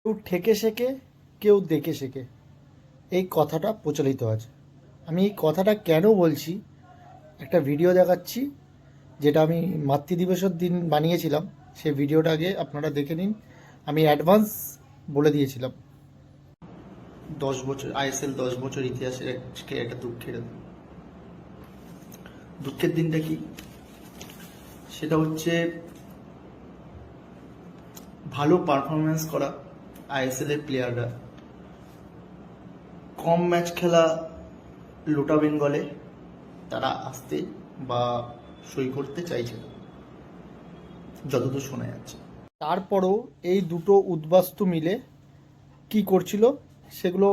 কেউ ঠেকে শেখে, কেউ দেখে শেখে, এই কথাটা প্রচলিত আছে। আমি এই কথাটা কেন বলছি, একটা ভিডিও দেখাচ্ছি যেটা আমি মাতৃদিবসের দিন বানিয়েছিলাম। সেই ভিডিওটা আগে আপনারা দেখে নিন। আমি অ্যাডভান্স বলে দিয়েছিলাম 10 বছর আইএসএল 10 বছর ইতিহাসের আজকে একটা দুঃখের দিনটা কি, সেটা হচ্ছে ভালো পারফরমেন্স করা আইএসএল এর প্লেয়াররা কম ম্যাচ খেলা লোটা বেঙ্গলে তারা আসতে বা সই করতে চাইছে না, যতদূর শোনা যাচ্ছে। তারপরও এই দুটো উদ্বাস্তু মিলে কি করছিল সেগুলো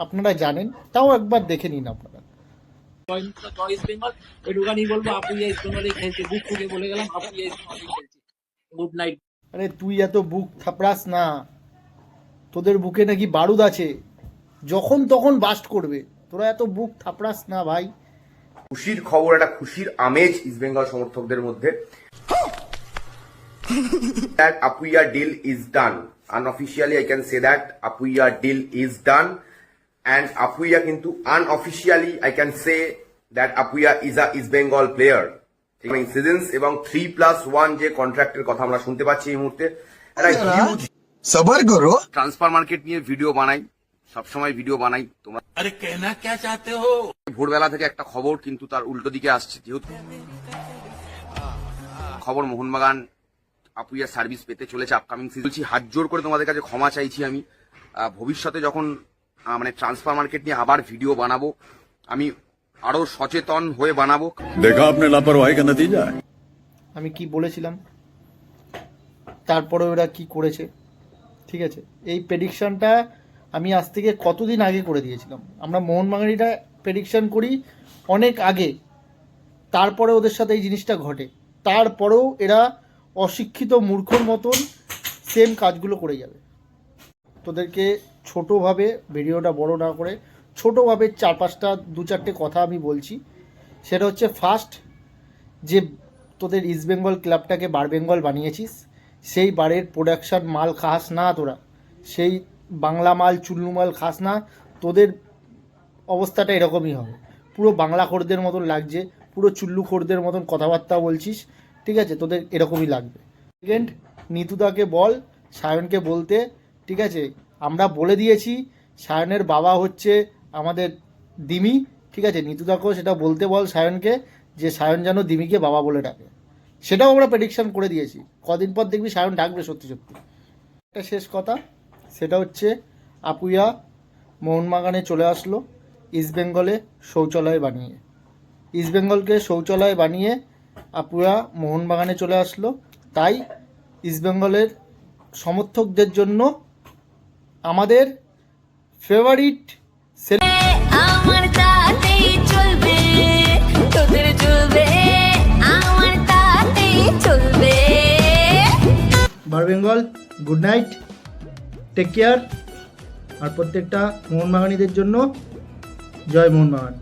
আপনারা জানেন, তাও একবার দেখে নিন আপনারা। ইস্ট বেঙ্গল এটুখানি বলবো, আপুইয়া ইস্ট বেঙ্গলে খেলছে, বুক ফুটে বলে গেলাম আপুইয়া ইস্ট বেঙ্গলে খেলছে। Good night. আরে তুই এত বুক থাপড়াস না, তোদের বুকে নাকি বারুদ আছে, যখন তখন বাস্ট করবে, তোরা এত বুক থাপড়াস না ভাই। খুশির খবর, একটা খুশির আমেজ ইস্টবেঙ্গল সমর্থকদের মধ্যে। That Apuia deal is done. Unofficially, I can say that Apuia deal is done, and Apuia কিন্তু unofficially I can say that Apuia is a East Bengal player. Seasons এবং 3+1 যে কন্ট্রাক্টের কথা আমরা শুনতে পাচ্ছি এই মুহূর্তে, সবার করো। ট্রান্সফার মার্কেট নিয়ে ভিডিও বানাই, সবসময় ভিডিও বানাই। তোমরা আরে কেনা কে চাতে হো, ভোরবেলা থেকে একটা খবর কিন্তু তার উল্টো দিকে আসছে। যেহেতু খবর মোহনবাগান আপুইয়া সার্ভিস পেতে চলেছে আপকামিং সিজন, বলছি হাত জোর করে তোমাদের কাছে ক্ষমা চাইছি। আমি ভবিষ্যতে যখন মানে ট্রান্সফার মার্কেট নিয়ে আবার ভিডিও বানাবো, আমি আরো সচেতন হয়ে বানাবো। দেখা আপনি লাপরওয়াহি কা নতিজা। আমি কি বলেছিলাম, তারপরে ওরা কি করেছে, ঠিক আছে। এই প্রেডিকশনটা আমি আজ থেকে কতদিন আগে করে দিয়েছিলাম। আমরা মোহনবাগানিটা প্রেডিকশন করি অনেক আগে, তারপরে ওদের সাথে এই জিনিসটা ঘটে, তারপরেও এরা অশিক্ষিত মূর্খর মতন সেম কাজগুলো করে যাবে। তোদেরকে ছোটোভাবে, ভিডিওটা বড় না করে ছোটোভাবে 4-5টা 2-4টে কথা আমি বলছি। সেটা হচ্ছে, ফার্স্ট, যে তোদের ইস্ট বেঙ্গল ক্লাবটাকে বার বেঙ্গল বানিয়েছিস, সেই বারের প্রোডাকশান মাল খাস না তোরা, সেই বাংলা মাল চুল্লু মাল খাস না। তোদের অবস্থাটা এরকমই হবে, পুরো বাংলা খোরদের মতন লাগছে, পুরো চুল্লু খোরদের মতন কথাবার্তা বলছিস, ঠিক আছে, তোদের এরকমই লাগবে। সেকেন্ড, নিতুদাকে বল সায়নকে বলতে, ঠিক আছে, আমরা বলে দিয়েছি সায়নের বাবা হচ্ছে আমাদের দিমি, ঠিক আছে, নিতুদাকেও সেটা বলতে বল সায়নকে, যে সায়ন যেন দিমিকে বাবা বলে ডাকে। সেটাও আমরা প্রেডিকশন করে দিয়েছি, কদিন পর দেখবি সায়ন ডাকবে সত্যি সত্যি। একটা শেষ কথা, সেটা হচ্ছে আপুইয়া মোহনবাগানে চলে আসলো ইস্টবেঙ্গলে শৌচালয় বানিয়ে, ইস্টবেঙ্গলকে শৌচালয় বানিয়ে আপুইয়া মোহনবাগানে চলে আসলো। তাই ইস্টবেঙ্গলের সমর্থকদের জন্য আমাদের ফেভারিট আমার তাতেই চলবে, তোদের চলবে, আমার তাতেই চলবে। বার Bengal, good night, take care. আর প্রত্যেকটা মোহনবাগানীদের জন্য জয় মোহনবাগান।